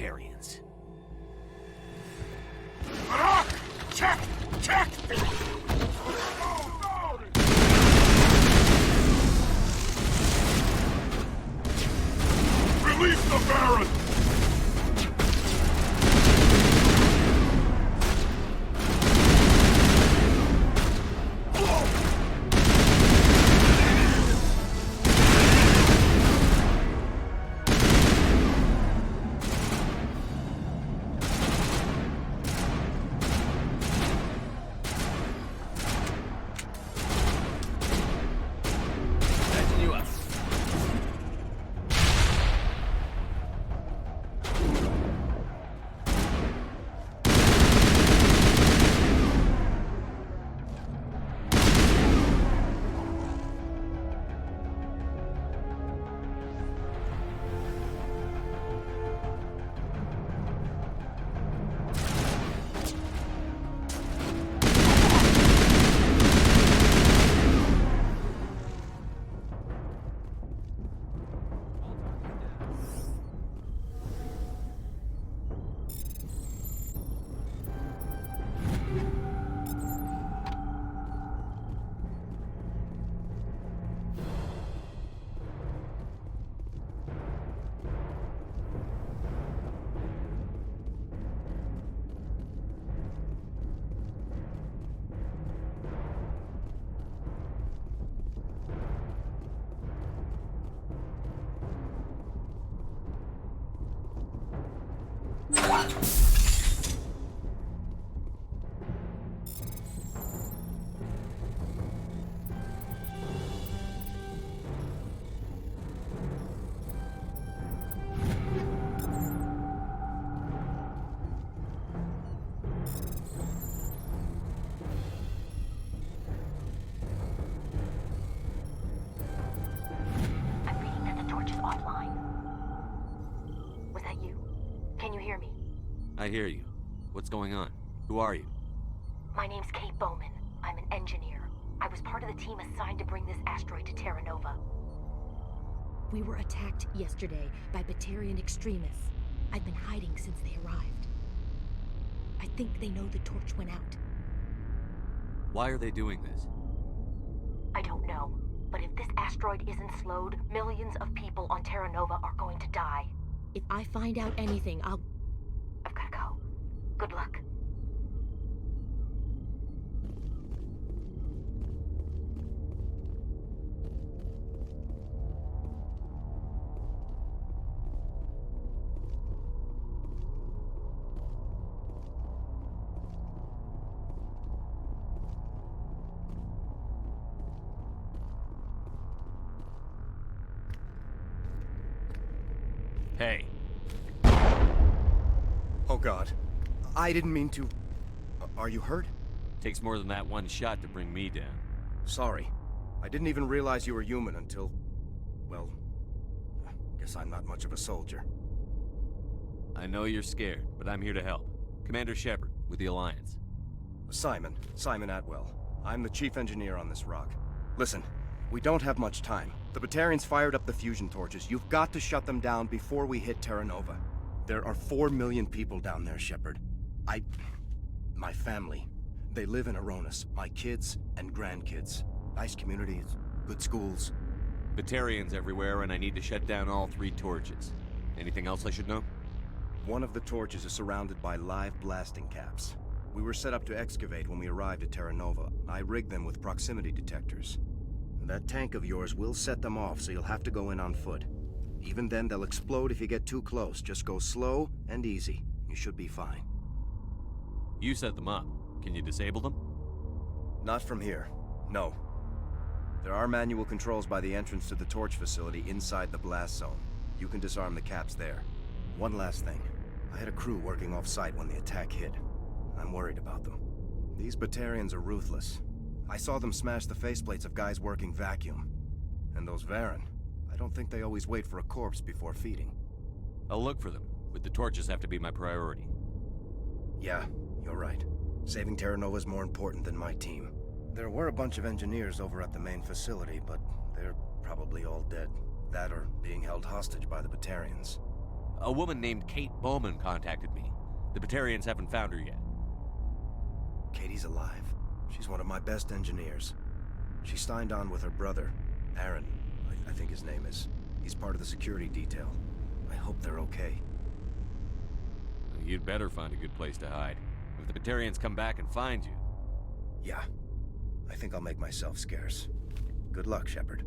Batarians. Check! Check! Release the Baron! I hear you. What's going on? Who are you? My name's Kate Bowman. I'm an engineer. I was part of the team assigned to bring this asteroid to Terra Nova. We were attacked yesterday by Batarian extremists. I've been hiding since they arrived. I think they know the torch went out. Why are they doing this? I don't know. But if this asteroid isn't slowed, millions of people on Terra Nova are going to die. If I find out anything, I've gotta go. Good luck. Hey. Oh God. I didn't mean to... Are you hurt? Takes more than that one shot to bring me down. Sorry. I didn't even realize you were human until... Well... Guess I'm not much of a soldier. I know you're scared, but I'm here to help. Commander Shepard, with the Alliance. Simon Atwell. I'm the chief engineer on this rock. Listen, we don't have much time. The Batarians fired up the fusion torches. You've got to shut them down before we hit Terra Nova. There are 4 million people down there, Shepard. My family. They live in Aronis. My kids and grandkids. Nice communities, good schools. Batarians everywhere, and I need to shut down all 3 torches. Anything else I should know? One of the torches is surrounded by live blasting caps. We were set up to excavate when we arrived at Terra Nova. I rigged them with proximity detectors. That tank of yours will set them off, so you'll have to go in on foot. Even then, they'll explode if you get too close. Just go slow and easy. You should be fine. You set them up. Can you disable them? Not from here. No. There are manual controls by the entrance to the torch facility inside the blast zone. You can disarm the caps there. One last thing. I had a crew working off-site when the attack hit. I'm worried about them. These Batarians are ruthless. I saw them smash the faceplates of guys working vacuum. And those Varren, I don't think they always wait for a corpse before feeding. I'll look for them, but the torches have to be my priority. Yeah, you're right. Saving Terra Nova is more important than my team. There were a bunch of engineers over at the main facility, but they're probably all dead. That or being held hostage by the Batarians. A woman named Kate Bowman contacted me. The Batarians haven't found her yet. Katie's alive. She's one of my best engineers. She signed on with her brother, Aaron, I think his name is. He's part of the security detail. I hope they're okay. You'd better find a good place to hide. If the Batarians come back and find you... Yeah. I think I'll make myself scarce. Good luck, Shepard.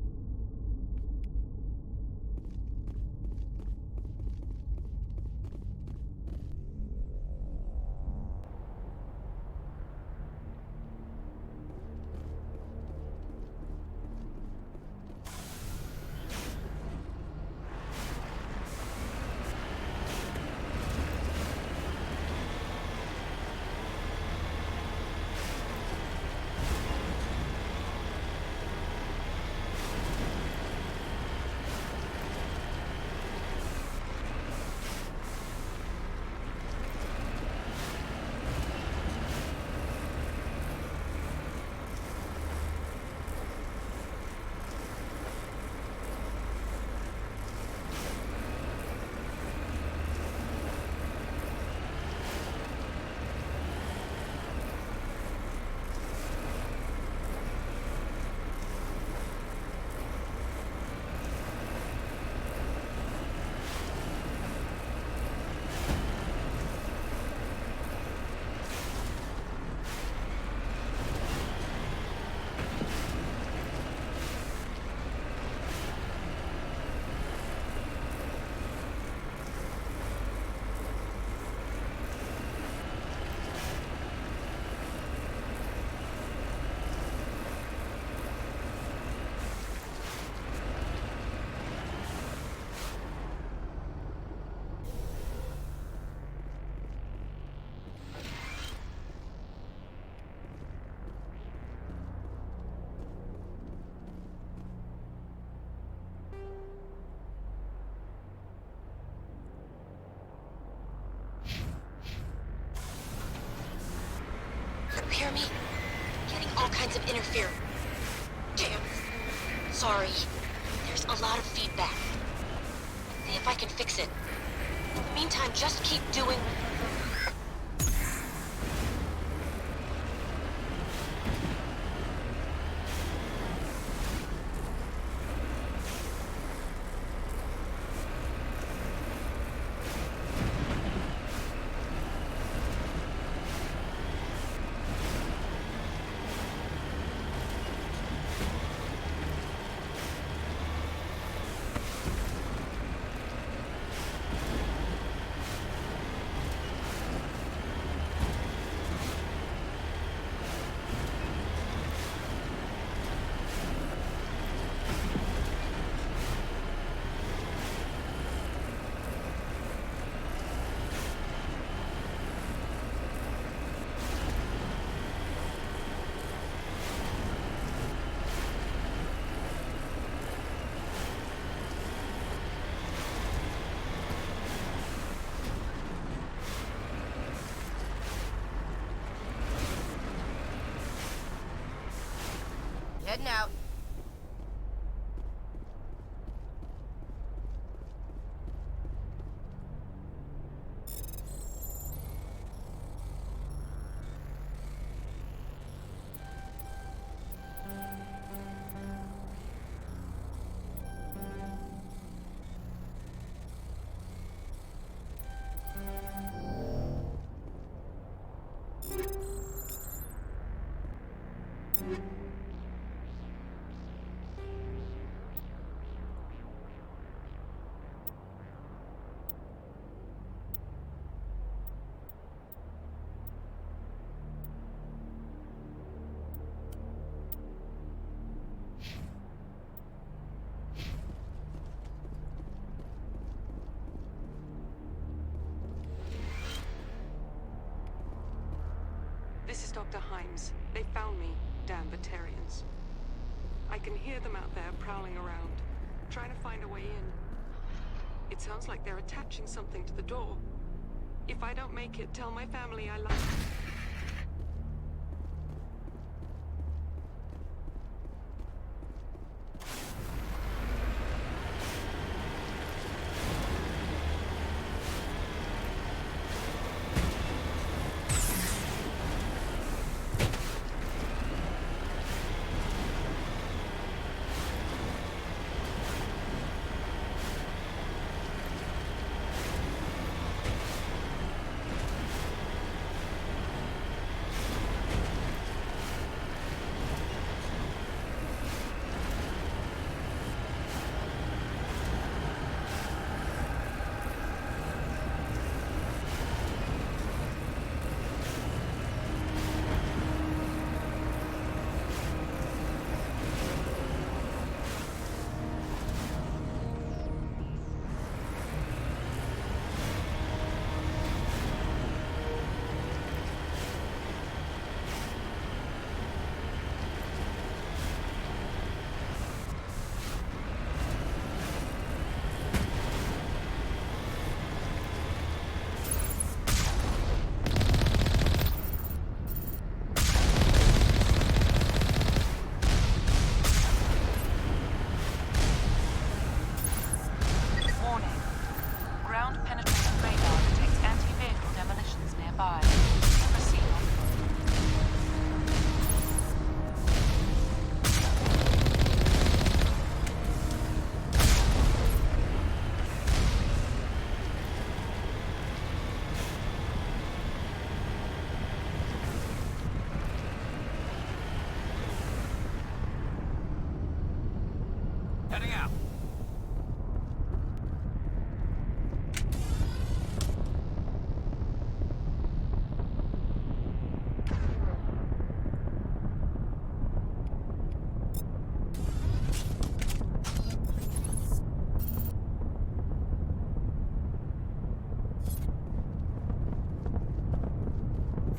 You hear me? Getting all kinds of interference. Damn. Sorry. There's a lot of feedback. See if I can fix it. In the meantime, just keep doing... Heading out. This is Dr. Himes. They found me, damn Batarians. I can hear them out there prowling around, trying to find a way in. It sounds like they're attaching something to the door. If I don't make it, tell my family I love them.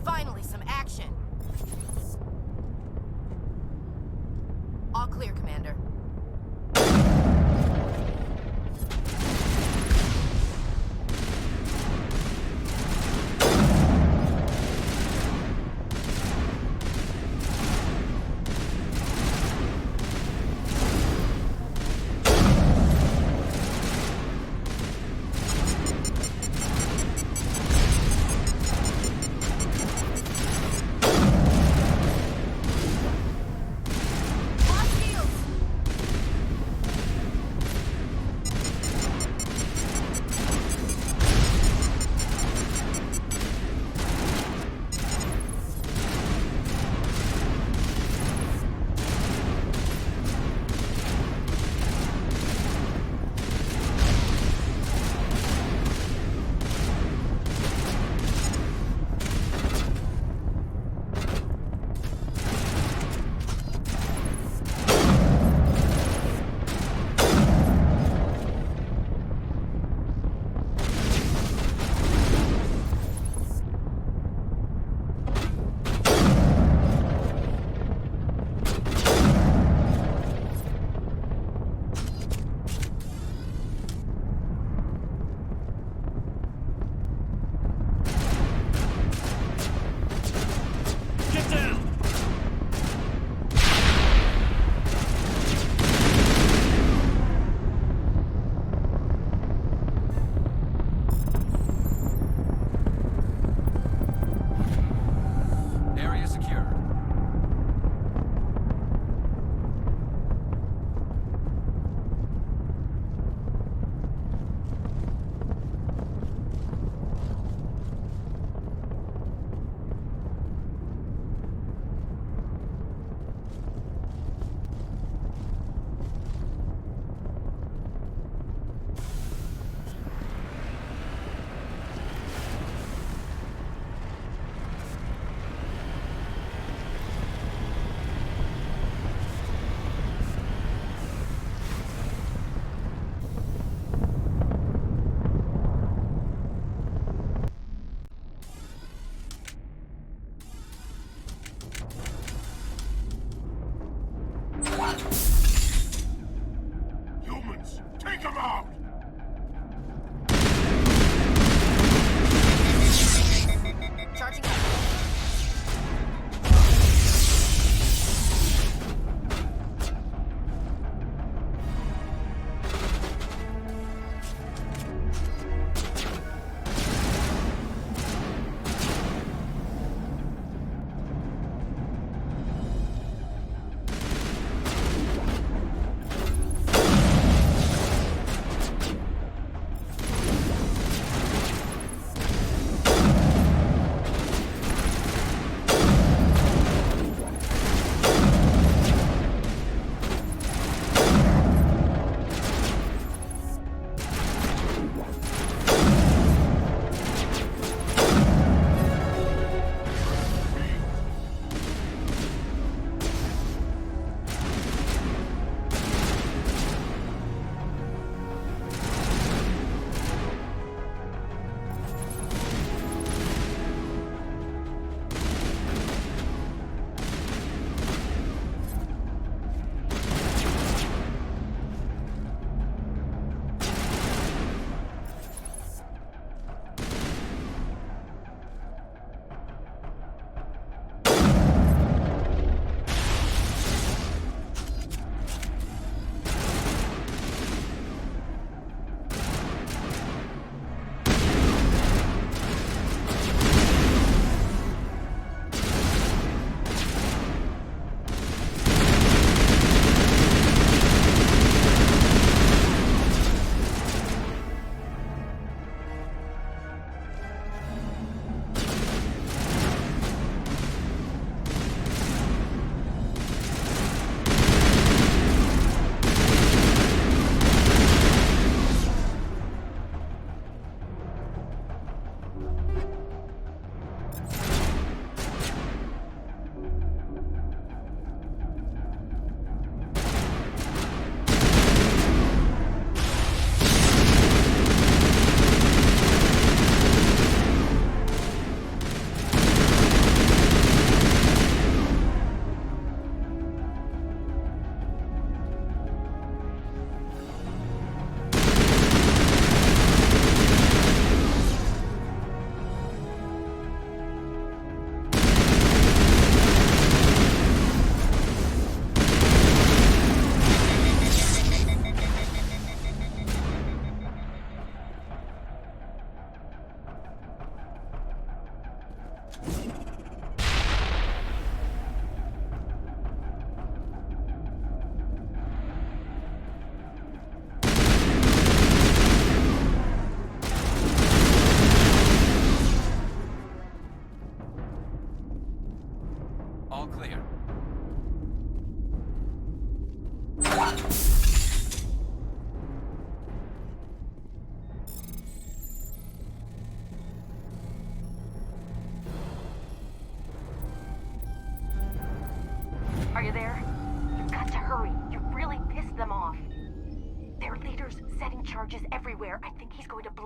Finally, some action. All clear, Commander.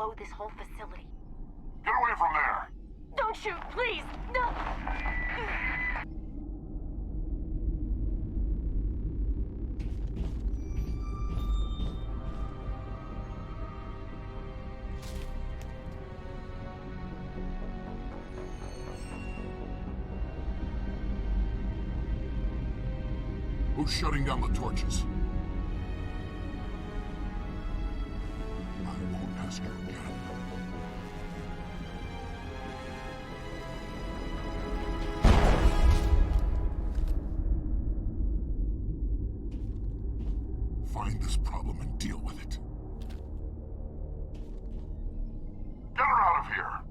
blow this whole facility. Get away from there! Don't shoot, please! No! Who's shutting down the torches? I won't ask you again. Find this problem and deal with it. Get her out of here!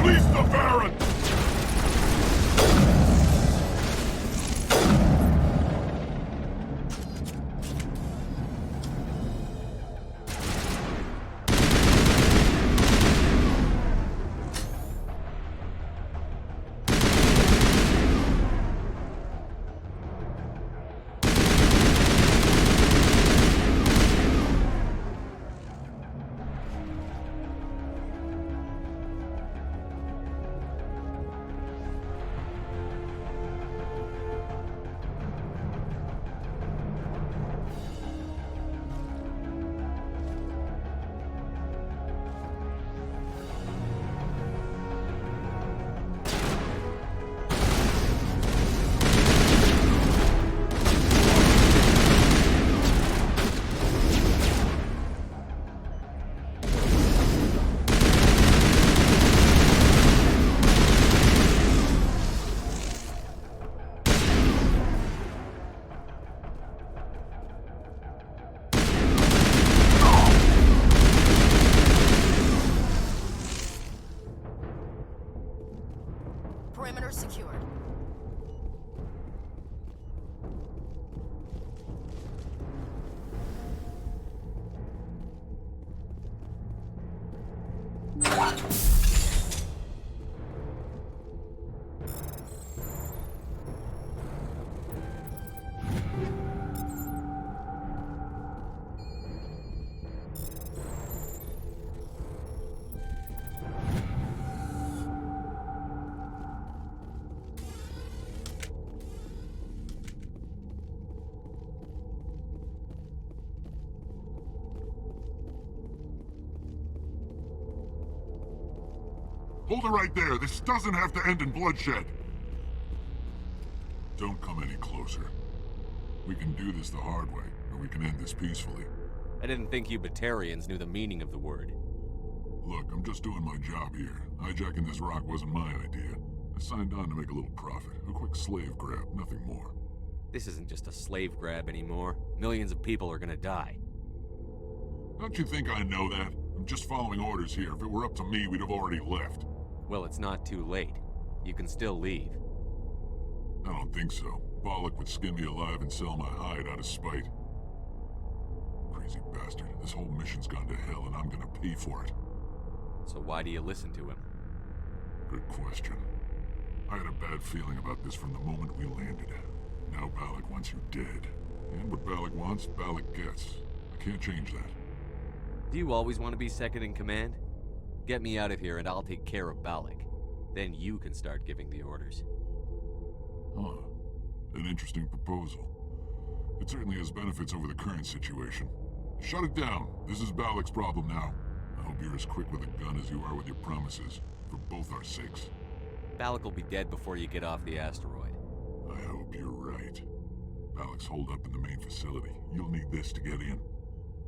Release the Baron! Perimeter secured. Hold it right there. This doesn't have to end in bloodshed. Don't come any closer. We can do this the hard way, or we can end this peacefully. I didn't think you Batarians knew the meaning of the word. Look, I'm just doing my job here. Hijacking this rock wasn't my idea. I signed on to make a little profit. A quick slave grab, nothing more. This isn't just a slave grab anymore. Millions of people are gonna die. Don't you think I know that? I'm just following orders here. If it were up to me, we'd have already left. Well, it's not too late. You can still leave. I don't think so. Bollock would skin me alive and sell my hide out of spite. Crazy bastard. This whole mission's gone to hell and I'm gonna pay for it. So why do you listen to him? Good question. I had a bad feeling about this from the moment we landed. Now Bollock wants you dead. And what Bollock wants, Bollock gets. I can't change that. Do you always want to be second in command? Get me out of here and I'll take care of Balak. Then you can start giving the orders. Huh. An interesting proposal. It certainly has benefits over the current situation. Shut it down. This is Balak's problem now. I hope you're as quick with a gun as you are with your promises. For both our sakes. Balak will be dead before you get off the asteroid. I hope you're right. Balak's holed up in the main facility. You'll need this to get in.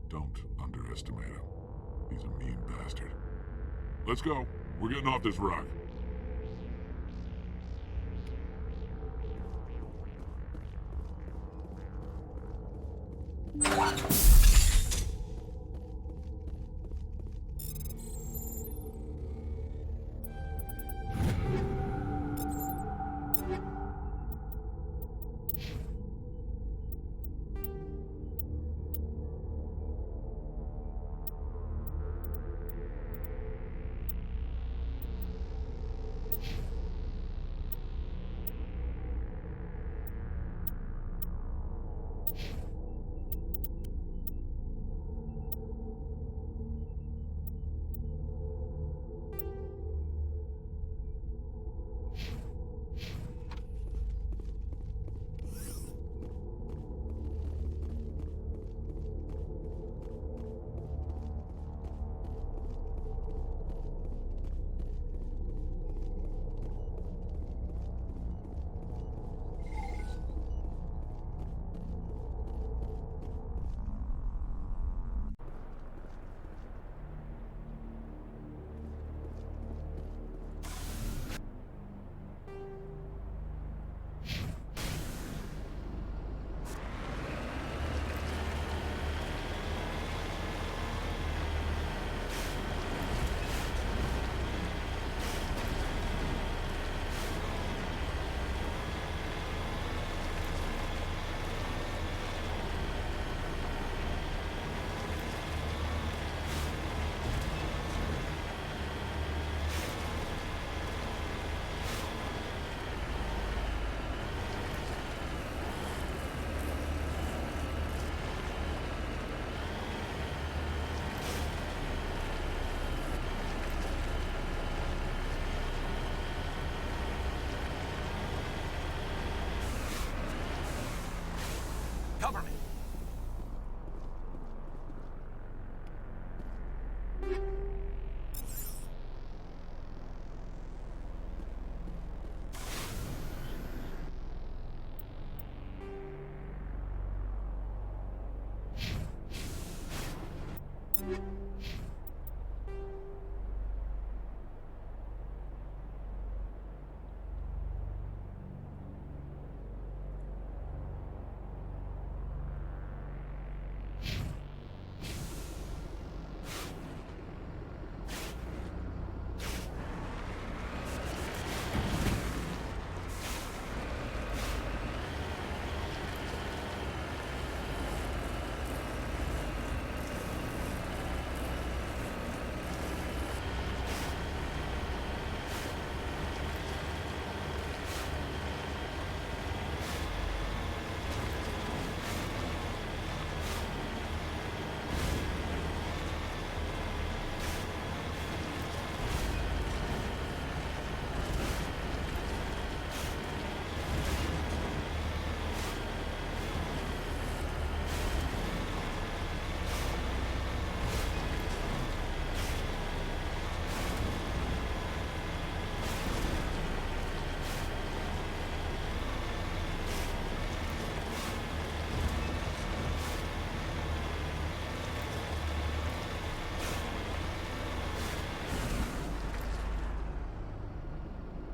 Don't underestimate him. He's a mean bastard. Let's go. We're getting off this rock.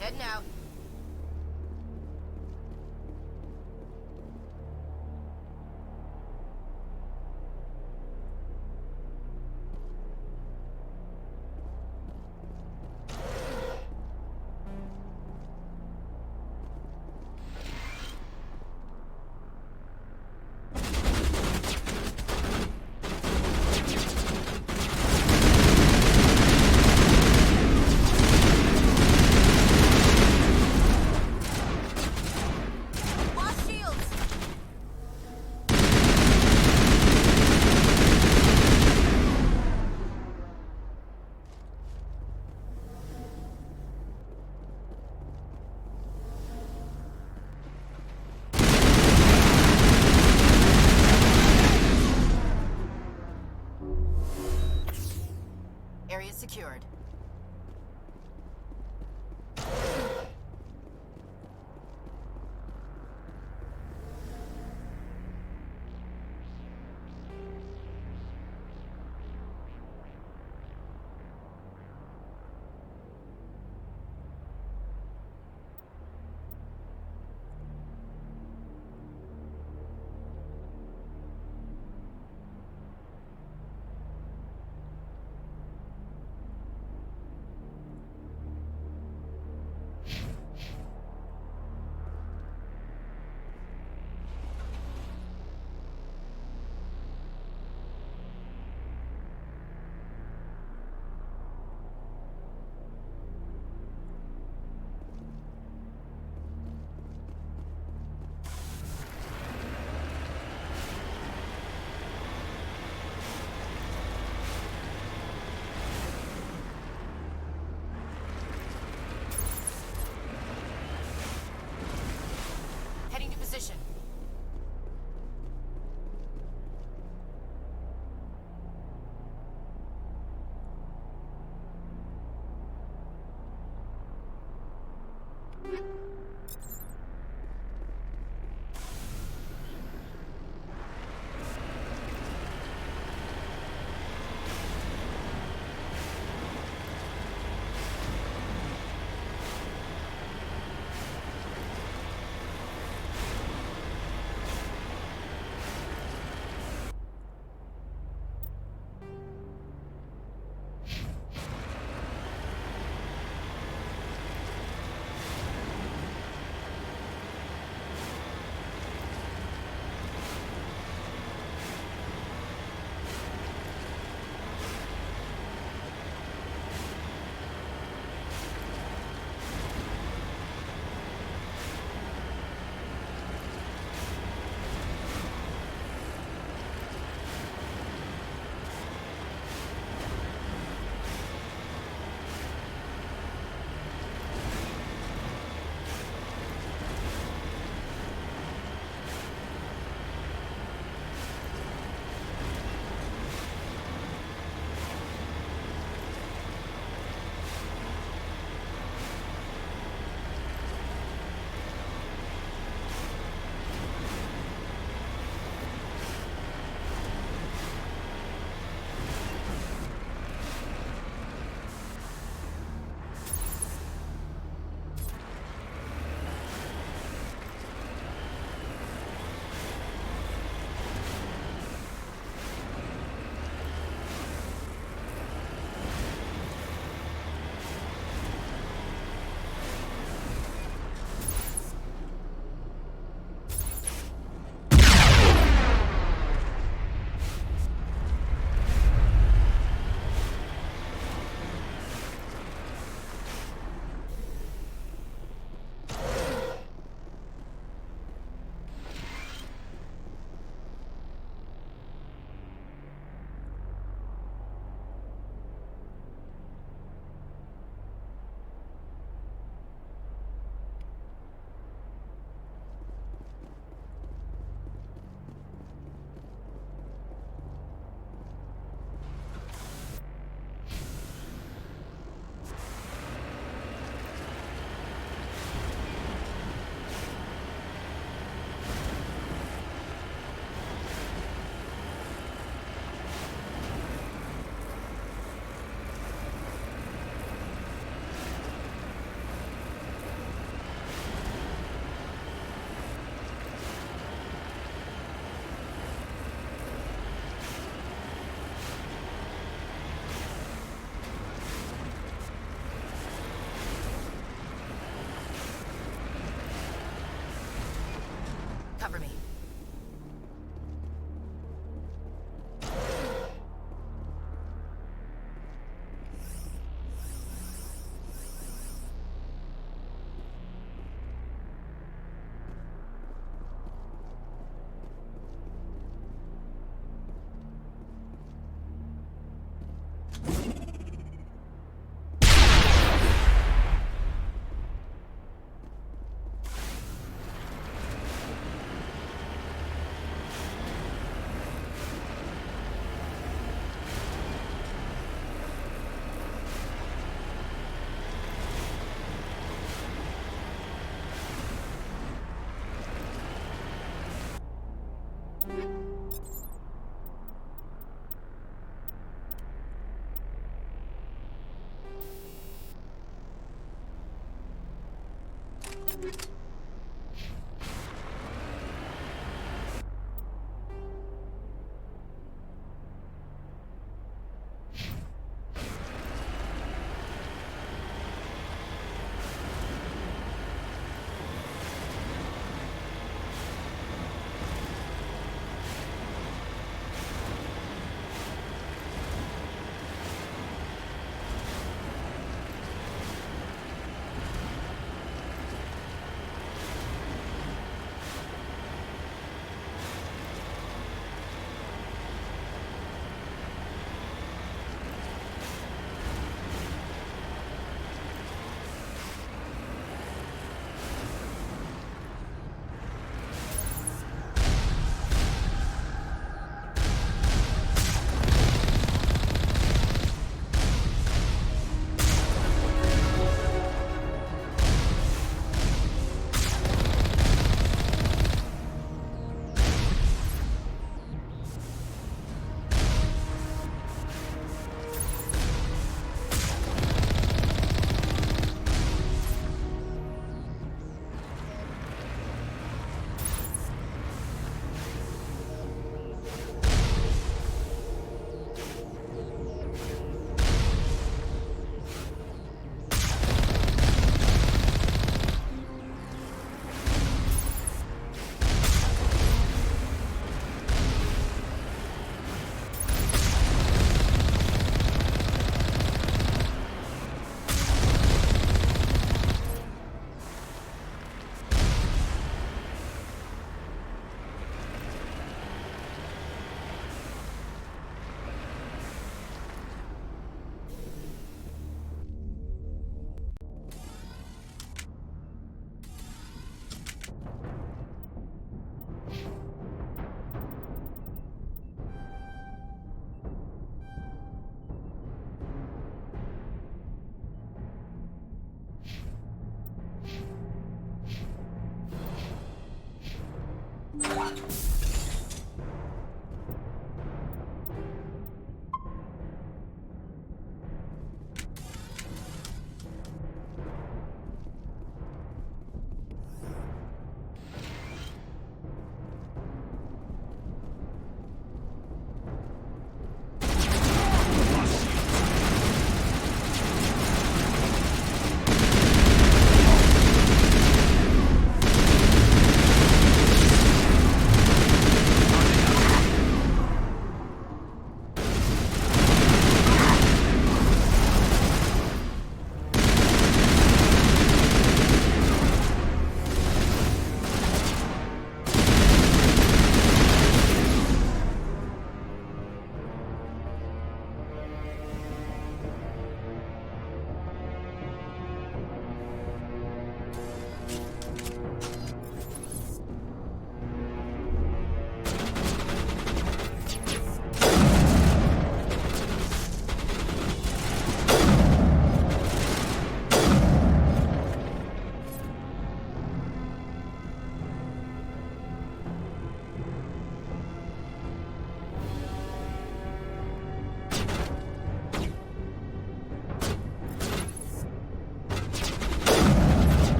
Heading out. Lost shields. Area secured.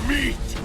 Meat!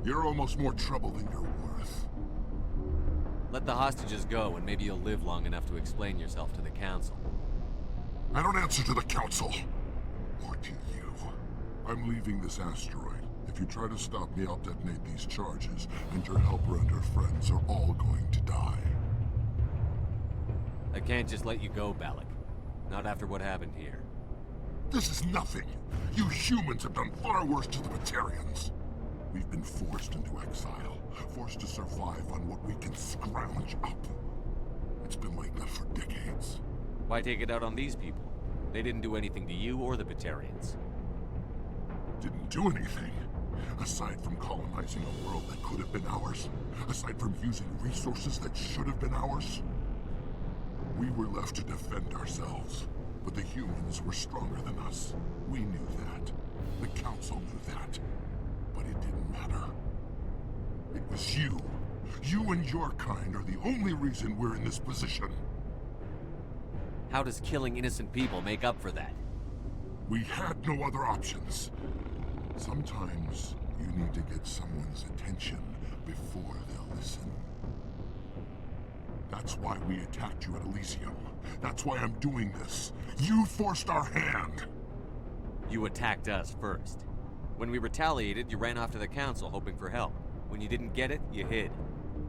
You're almost more trouble than you're worth. Let the hostages go, and maybe you'll live long enough to explain yourself to the Council. I don't answer to the Council. Or to you. I'm leaving this asteroid. If you try to stop me, I'll detonate these charges, and your helper and her friends are all going to die. I can't just let you go, Balak. Not after what happened here. This is nothing. You humans have done far worse to the Batarians. We've been forced into exile, forced to survive on what we can scrounge up. It's been like that for decades. Why take it out on these people? They didn't do anything to you or the Batarians. Didn't do anything. Aside from colonizing a world that could have been ours. Aside from using resources that should have been ours. We were left to defend ourselves. But the humans were stronger than us. We knew that. The Council knew that. But it didn't matter. It was you. You and your kind are the only reason we're in this position. How does killing innocent people make up for that? We had no other options. Sometimes you need to get someone's attention before they'll listen. That's why we attacked you at Elysium. That's why I'm doing this. You forced our hand. You attacked us first. When we retaliated, you ran off to the Council hoping for help. When you didn't get it, you hid.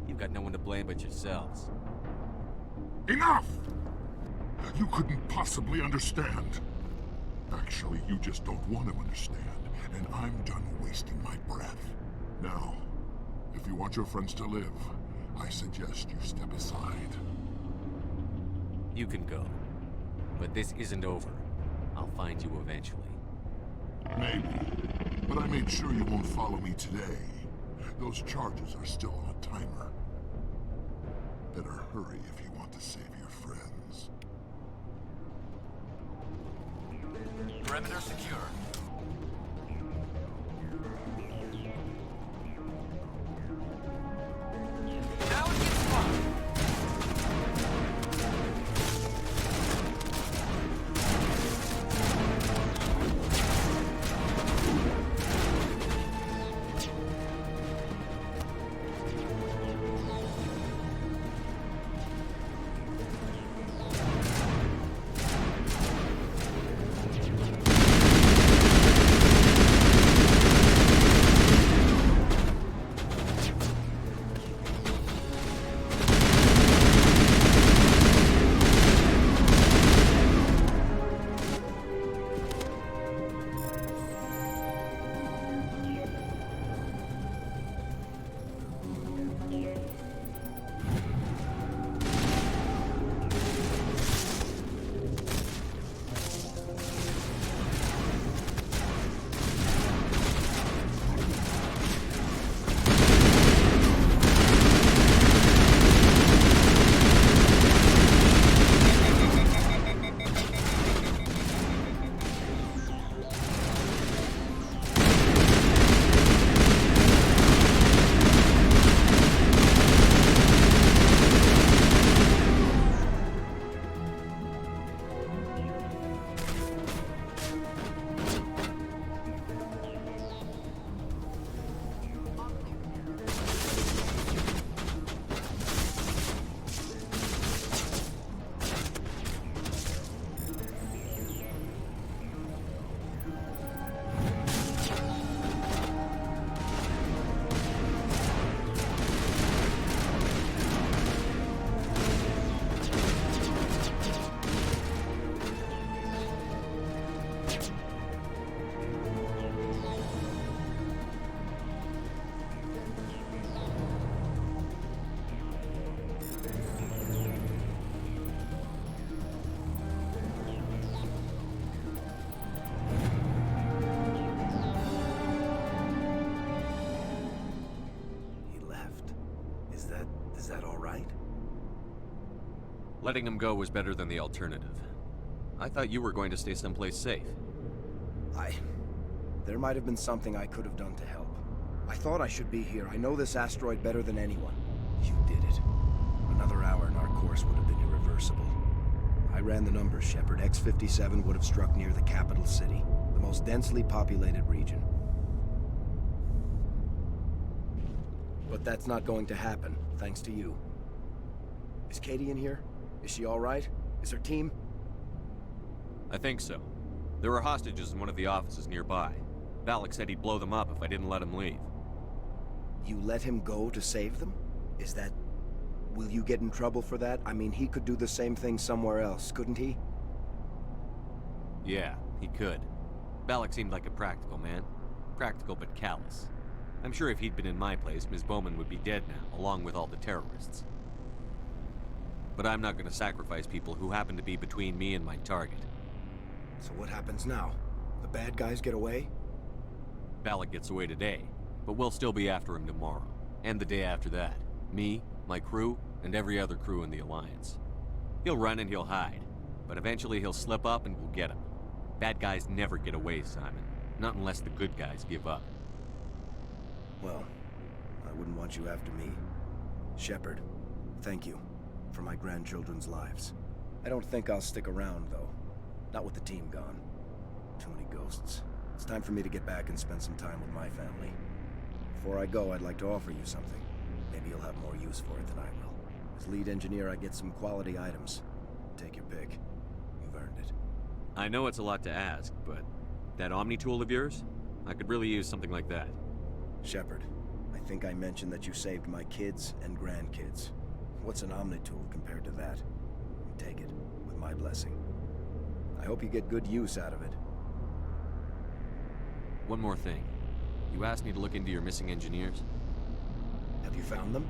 You've got no one to blame but yourselves. Enough! You couldn't possibly understand. Actually, you just don't want to understand, and I'm done wasting my breath. Now, if you want your friends to live, I suggest you step aside. You can go. But this isn't over. I'll find you eventually. Maybe. But I made sure you won't follow me today. Those charges are still on a timer. Better hurry if you want to save your friends. Perimeter secure. Now it gets fun. Is that all right? Letting him go was better than the alternative. I thought you were going to stay someplace safe. There might have been something I could have done to help. I thought I should be here. I know this asteroid better than anyone. You did it. Another hour and our course would have been irreversible. I ran the numbers, Shepard. X-57 would have struck near the capital city, the most densely populated region. But that's not going to happen, thanks to you. Is Katie in here? Is she all right? Is her team? I think so. There are hostages in one of the offices nearby. Valak said he'd blow them up if I didn't let him leave. You let him go to save them? Is that... Will you get in trouble for that? I mean, he could do the same thing somewhere else, couldn't he? Yeah, he could. Valak seemed like a practical man. Practical but callous. I'm sure if he'd been in my place, Ms. Bowman would be dead now, along with all the terrorists. But I'm not going to sacrifice people who happen to be between me and my target. So what happens now? The bad guys get away? Valak gets away today, but we'll still be after him tomorrow. And the day after that. Me, my crew, and every other crew in the Alliance. He'll run and he'll hide, but eventually he'll slip up and we'll get him. Bad guys never get away, Simon. Not unless the good guys give up. Well, I wouldn't want you after me. Shepard, thank you for my grandchildren's lives. I don't think I'll stick around, though. Not with the team gone. Too many ghosts. It's time for me to get back and spend some time with my family. Before I go, I'd like to offer you something. Maybe you'll have more use for it than I will. As lead engineer, I get some quality items. Take your pick. You've earned it. I know it's a lot to ask, but that Omni tool of yours? I could really use something like that. Shepard, I think I mentioned that you saved my kids and grandkids. What's an Omni tool compared to that? Take it, with my blessing. I hope you get good use out of it. One more thing. You asked me to look into your missing engineers? Have you found them?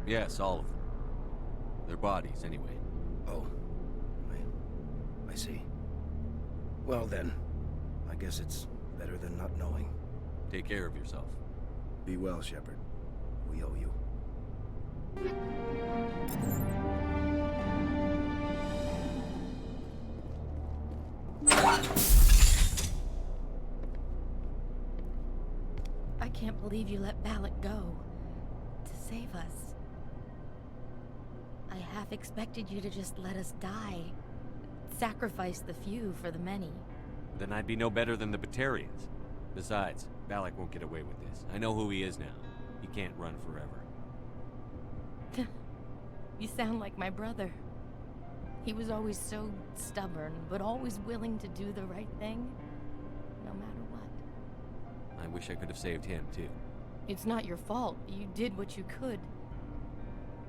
Yes, all of them. Their bodies, anyway. Oh. I see. Well then, I guess it's better than not knowing. Take care of yourself. Be well, Shepard. We owe you. I can't believe you let Valak go. To save us. I half expected you to just let us die. Sacrifice the few for the many. Then I'd be no better than the Batarians. Besides, Valak won't get away with this. I know who he is now. He can't run forever. You sound like my brother. He was always so stubborn, but always willing to do the right thing, no matter what. I wish I could have saved him, too. It's not your fault. You did what you could.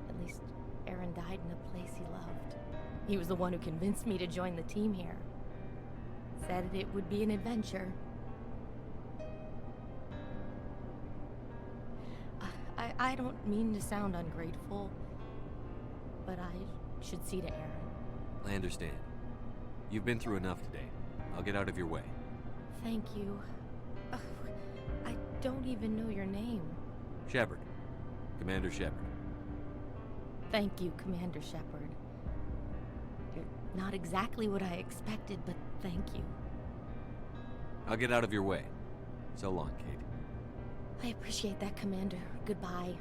At least, Aaron died in a place he loved. He was the one who convinced me to join the team here. Said it would be an adventure. I don't mean to sound ungrateful, but I should see to Aaron. I understand. You've been through enough today. I'll get out of your way. Thank you. Ugh, I don't even know your name. Shepard. Commander Shepard. Thank you, Commander Shepard. You're not exactly what I expected, but thank you. I'll get out of your way. So long, Kate. I appreciate that, Commander. Goodbye.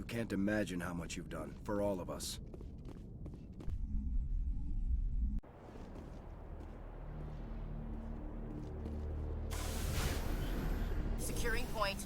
can't imagine how much you've done, for all of us. Securing point.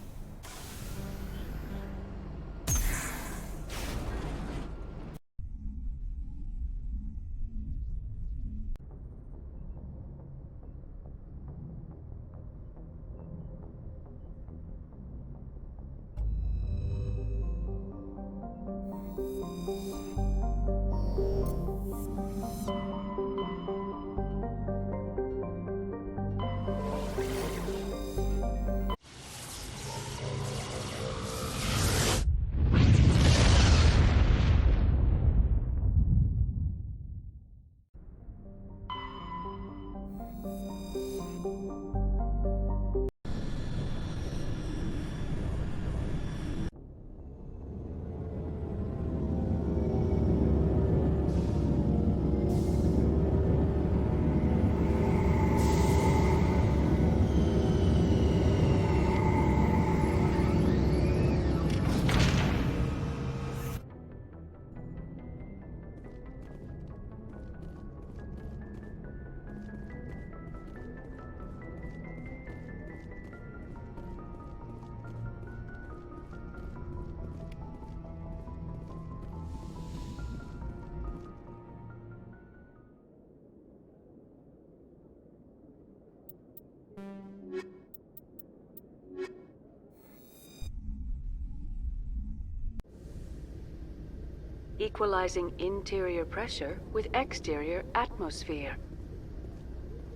Equalizing interior pressure with exterior atmosphere.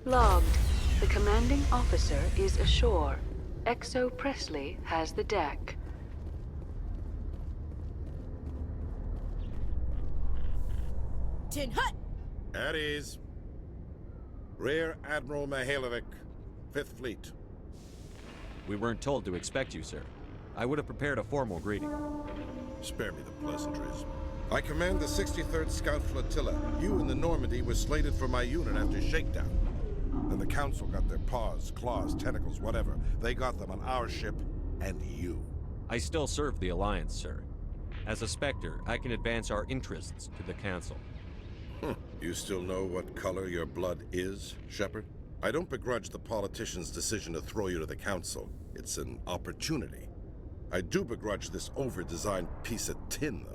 Logged. The commanding officer is ashore. Exo Presley has the deck. Tin Hut! At ease. Rear Admiral Mihailovic, 5th Fleet. We weren't told to expect you, sir. I would have prepared a formal greeting. Spare me the pleasantries. I command the 63rd Scout Flotilla. You and the Normandy were slated for my unit after shakedown. Then the Council got their paws, claws, tentacles, whatever. They got them on our ship, and you. I still serve the Alliance, sir. As a Spectre, I can advance our interests to the Council. You still know what color your blood is, Shepard? I don't begrudge the politicians' decision to throw you to the Council. It's an opportunity. I do begrudge this over-designed piece of tin, though.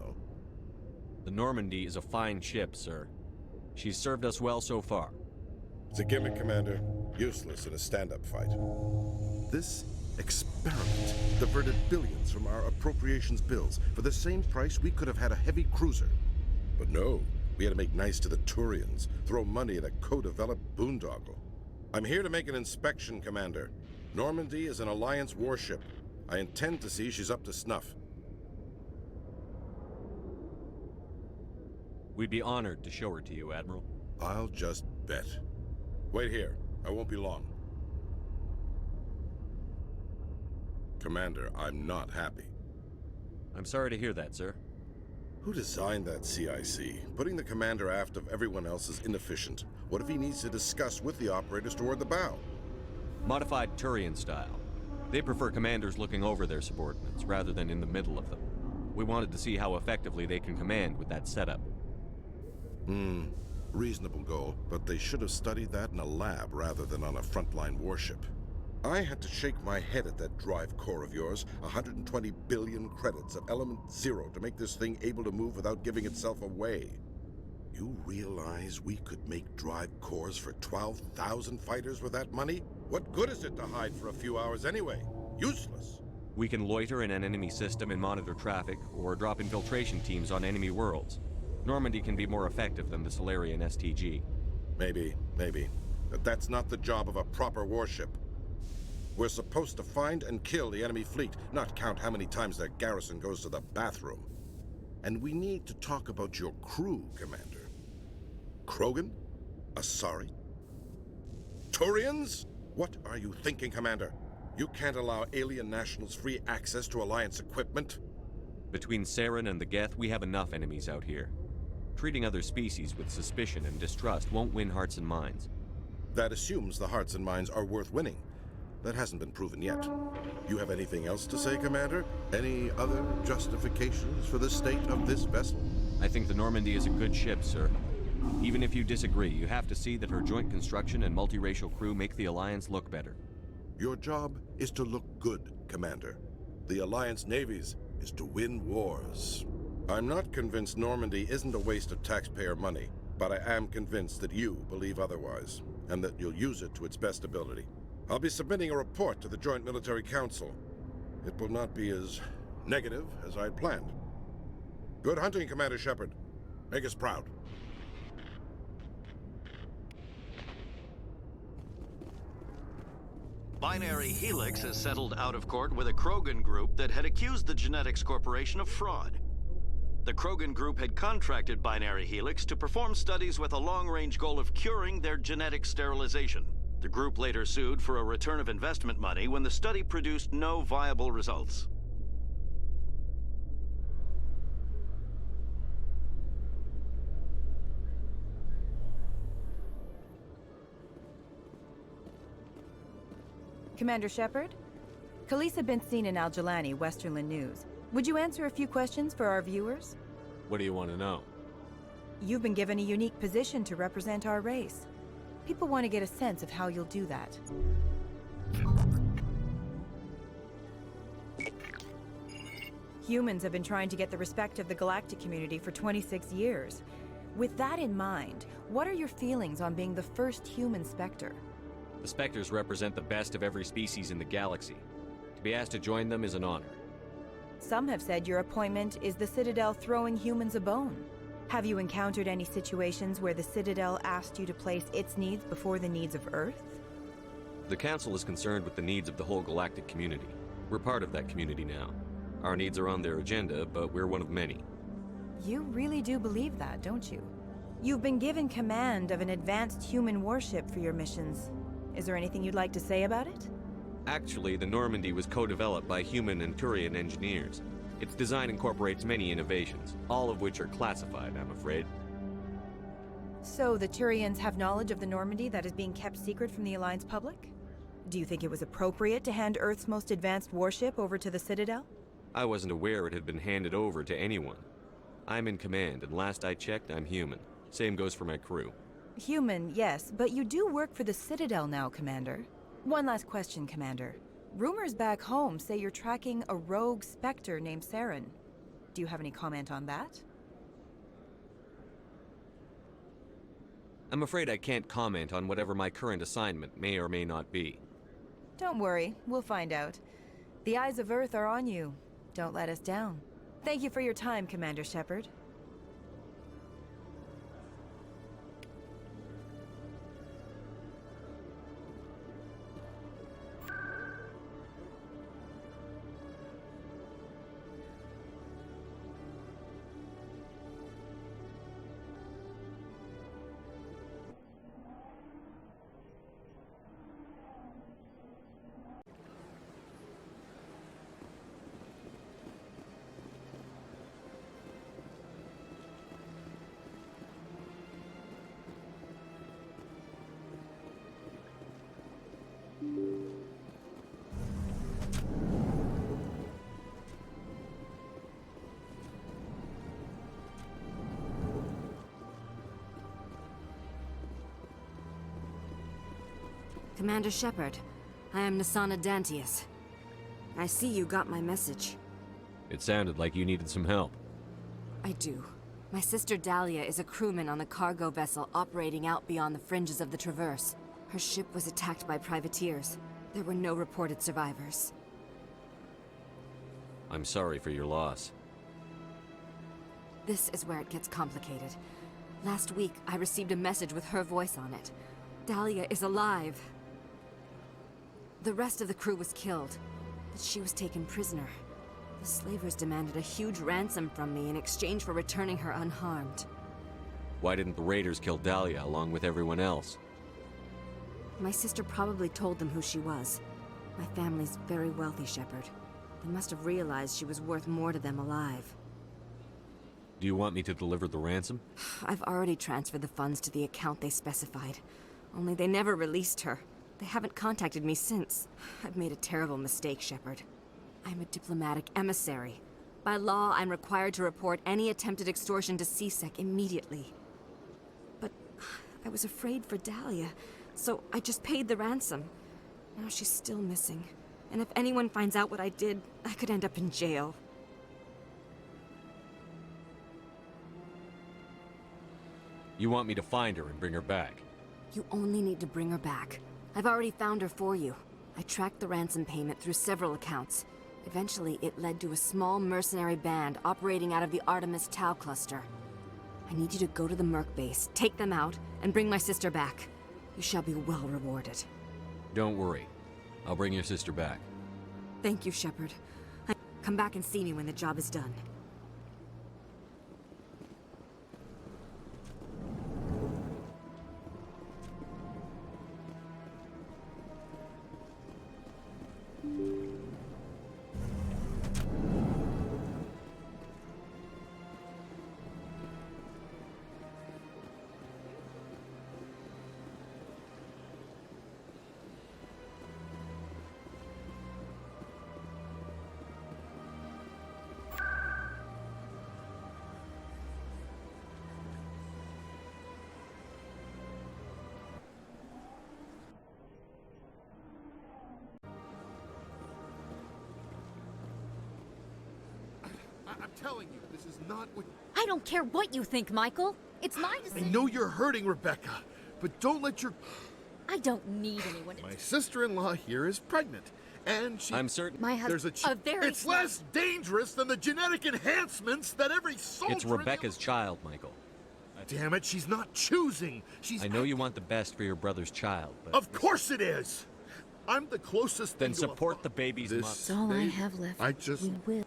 The Normandy is a fine ship, sir. She's served us well so far. It's a gimmick, Commander. Useless in a stand-up fight. This experiment diverted billions from our appropriations bills. For the same price, we could have had a heavy cruiser. But no, we had to make nice to the Turians, throw money at a co-developed boondoggle. I'm here to make an inspection, Commander. Normandy is an Alliance warship. I intend to see she's up to snuff. We'd be honored to show her to you, Admiral. I'll just bet. Wait here. I won't be long. Commander, I'm not happy. I'm sorry to hear that, sir. Who designed that CIC? Putting the commander aft of everyone else is inefficient. What if he needs to discuss with the operators toward the bow? Modified Turian style. They prefer commanders looking over their subordinates rather than in the middle of them. We wanted to see how effectively they can command with that setup. Reasonable goal, but they should have studied that in a lab rather than on a frontline warship. I had to shake my head at that drive core of yours. 120 billion credits of element 0 to make this thing able to move without giving itself away. You realize we could make drive cores for 12,000 fighters with that money? What good is it to hide for a few hours anyway? Useless. We can loiter in an enemy system and monitor traffic, or drop infiltration teams on enemy worlds. Normandy can be more effective than the Solarian STG. Maybe. But that's not the job of a proper warship. We're supposed to find and kill the enemy fleet, not count how many times their garrison goes to the bathroom. And we need to talk about your crew, Commander. Krogan? Asari? Turians? What are you thinking, Commander? You can't allow alien nationals free access to Alliance equipment? Between Saren and the Geth, we have enough enemies out here. Treating other species with suspicion and distrust won't win hearts and minds. That assumes the hearts and minds are worth winning. that hasn't been proven yet. You have anything else to say, Commander? Any other justifications for the state of this vessel? I think the Normandy is a good ship, sir. Even if you disagree, you have to see that her joint construction and multiracial crew make the Alliance look better. Your job is to look good, Commander. The Alliance navies is to win wars. I'm not convinced Normandy isn't a waste of taxpayer money, but I am convinced that you believe otherwise, and that you'll use it to its best ability. I'll be submitting a report to the Joint Military Council. It will not be as negative as I'd planned. Good hunting, Commander Shepard. Make us proud. Binary Helix has settled out of court with a Krogan group that had accused the Genetics Corporation of fraud. The Krogan group had contracted Binary Helix to perform studies with a long-range goal of curing their genetic sterilization. The group later sued for a return of investment money when the study produced no viable results. Commander Shepard? Khaleesa been seen in Al-Jalani, Westerland News. Would you answer a few questions for our viewers? What do you want to know? You've been given a unique position to represent our race. People want to get a sense of how you'll do that. Humans have been trying to get the respect of the galactic community for 26 years. With that in mind, what are your feelings on being the first human Spectre? The Spectres represent the best of every species in the galaxy. To be asked to join them is an honor. Some have said your appointment is the Citadel throwing humans a bone. Have you encountered any situations where the Citadel asked you to place its needs before the needs of Earth? The Council is concerned with the needs of the whole galactic community. We're part of that community now. Our needs are on their agenda, but we're one of many. You really do believe that, don't you? You've been given command of an advanced human warship for your missions. Is there anything you'd like to say about it? Actually, the Normandy was co-developed by human and Turian engineers. Its design incorporates many innovations, all of which are classified, I'm afraid. So the Turians have knowledge of the Normandy that is being kept secret from the Alliance public? Do you think it was appropriate to hand Earth's most advanced warship over to the Citadel? I wasn't aware it had been handed over to anyone. I'm in command, and last I checked, I'm human. Same goes for my crew. Human, yes, but you do work for the Citadel now, Commander. One last question, Commander. Rumors back home say you're tracking a rogue Spectre named Saren. Do you have any comment on that? I'm afraid I can't comment on whatever my current assignment may or may not be. Don't worry, we'll find out. The eyes of Earth are on you. Don't let us down. Thank you for your time, Commander Shepard. Commander Shepard, I am Nasana Dantius. I see you got my message. It sounded like you needed some help. I do. My sister Dahlia is a crewman on a cargo vessel operating out beyond the fringes of the Traverse. Her ship was attacked by privateers. There were no reported survivors. I'm sorry for your loss. This is where it gets complicated. Last week, I received a message with her voice on it. Dahlia is alive. The rest of the crew was killed, but she was taken prisoner. The slavers demanded a huge ransom from me in exchange for returning her unharmed. Why didn't the raiders kill Dahlia along with everyone else? My sister probably told them who she was. My family's very wealthy, Shepard. They must have realized she was worth more to them alive. Do you want me to deliver the ransom? I've already transferred the funds to the account they specified. Only they never released her. They haven't contacted me since. I've made a terrible mistake, Shepard. I'm a diplomatic emissary. By law, I'm required to report any attempted extortion to C-Sec immediately. But I was afraid for Dahlia, so I just paid the ransom. Now she's still missing. And if anyone finds out what I did, I could end up in jail. You want me to find her and bring her back? You only need to bring her back. I've already found her for you. I tracked the ransom payment through several accounts. Eventually, it led to a small mercenary band operating out of the Artemis Tau cluster. I need you to go to the Merc base, take them out, and bring my sister back. You shall be well rewarded. Don't worry. I'll bring your sister back. Thank you, Shepard. Come back and see me when the job is done. I'm telling you, this is not what... I don't care what you think, Michael. It's my decision. I know you're hurting, Rebecca, but don't let your... I don't need anyone to... My sister-in-law here is pregnant, and she... I'm certain... My husband... It's less dangerous than the genetic enhancements that every soldier... It's Rebecca's child, Michael. Damn it, she's not choosing. I know you want the best for your brother's child, but... Of course it is! I'm the closest Then thing to support the baby's mother. That's all I have left. I just... We will.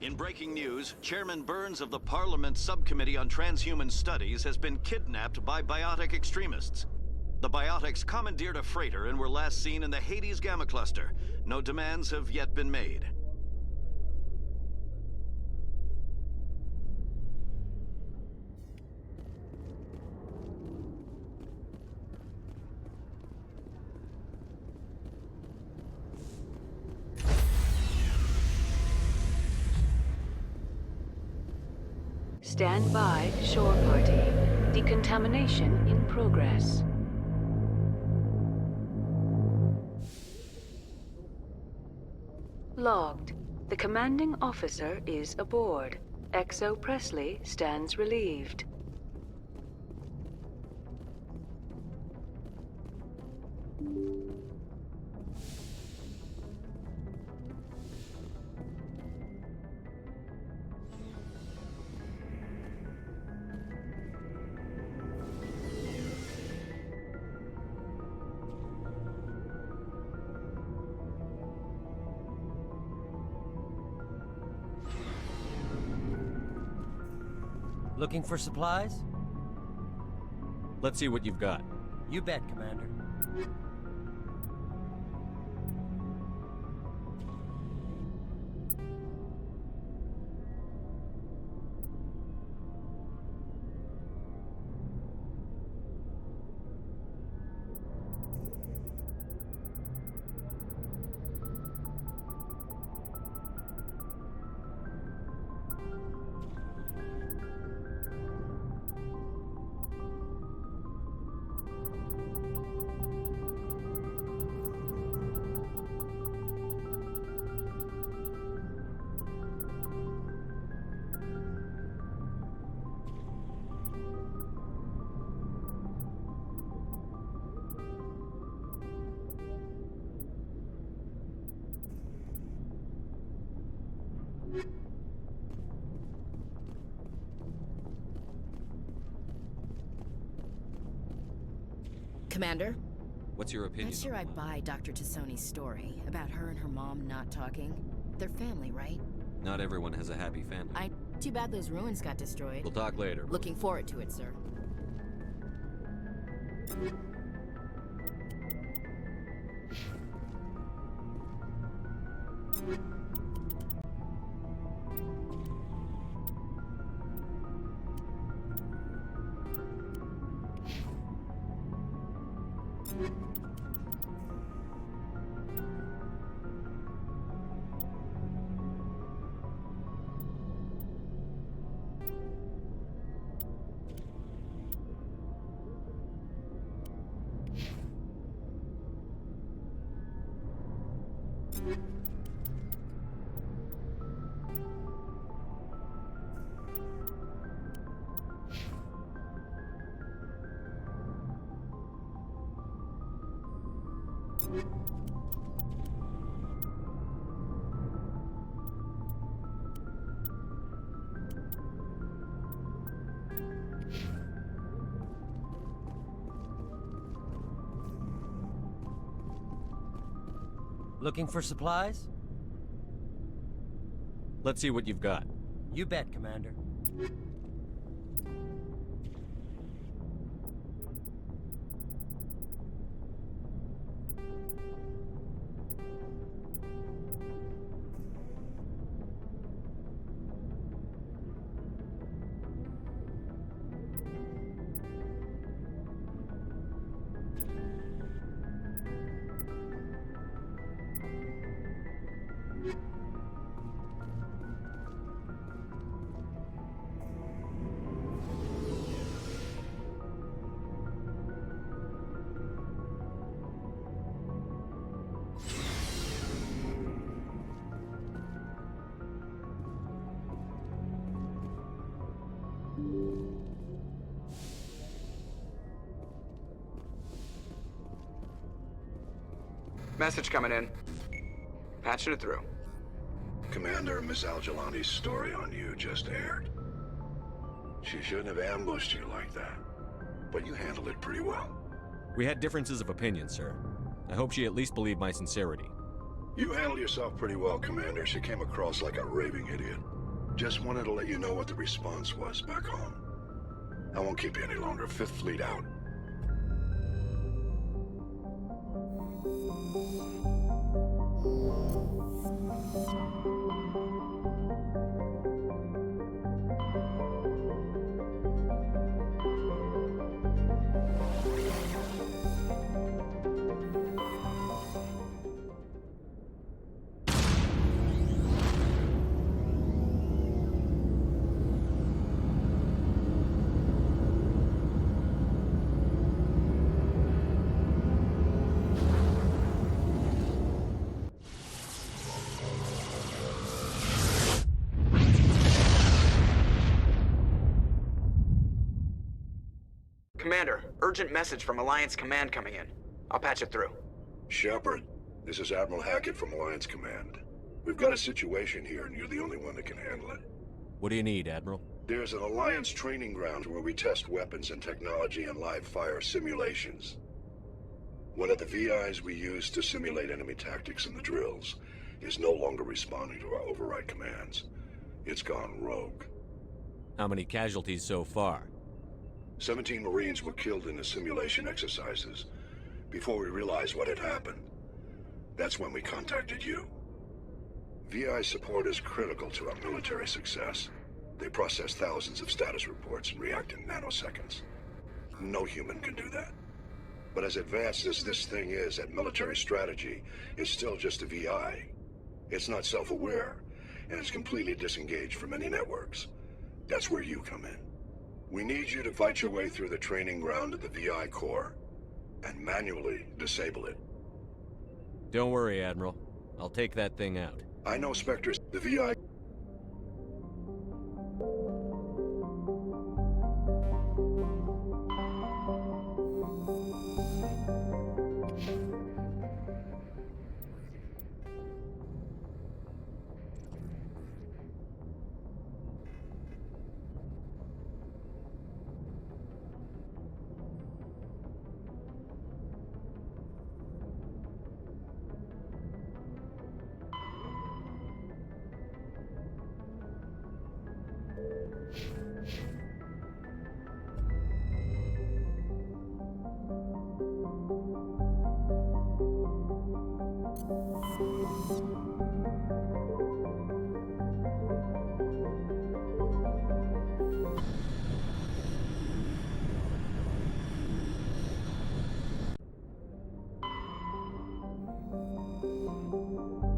In breaking news, Chairman Burns of the Parliament Subcommittee on Transhuman Studies has been kidnapped by biotic extremists. The biotics commandeered a freighter and were last seen in the Hades Gamma Cluster. No demands have yet been made. Stand by, shore party. Decontamination in progress. Logged. The commanding officer is aboard. XO Presley stands relieved. Looking for supplies? Let's see what you've got. You bet, Commander. Commander? What's your opinion? Not sure I buy Dr. Tassoni's story about her and her mom not talking. They're family, right? Not everyone has a happy family. Too bad those ruins got destroyed. We'll talk later. Looking forward to it, sir. Looking for supplies? Let's see what you've got. You bet, Commander. Message coming in. Patching it through. Commander, Miss Al-Jalani's story on you just aired. She shouldn't have ambushed you like that, but you handled it pretty well. We had differences of opinion, sir. I hope she at least believed my sincerity. You handled yourself pretty well, Commander. She came across like a raving idiot. Just wanted to let you know what the response was back home. I won't keep you any longer. Fifth Fleet out. Commander, urgent message from Alliance Command coming in. I'll patch it through. Shepard, this is Admiral Hackett from Alliance Command. We've got a situation here, and you're the only one that can handle it. What do you need, Admiral? There's an Alliance training ground where we test weapons and technology in live-fire simulations. One of the VIs we use to simulate enemy tactics in the drills is no longer responding to our override commands. It's gone rogue. How many casualties so far? 17 Marines were killed in the simulation exercises before we realized what had happened. That's when we contacted you. VI support is critical to our military success. They process thousands of status reports and react in nanoseconds. No human can do that. But as advanced as this thing is at military strategy, it's still just a VI. It's not self-aware, and it's completely disengaged from any networks. That's where you come in. We need you to fight your way through the training ground of the VI core and manually disable it. Don't worry, Admiral. I'll take that thing out. I know, Spectre. The VI... Bye.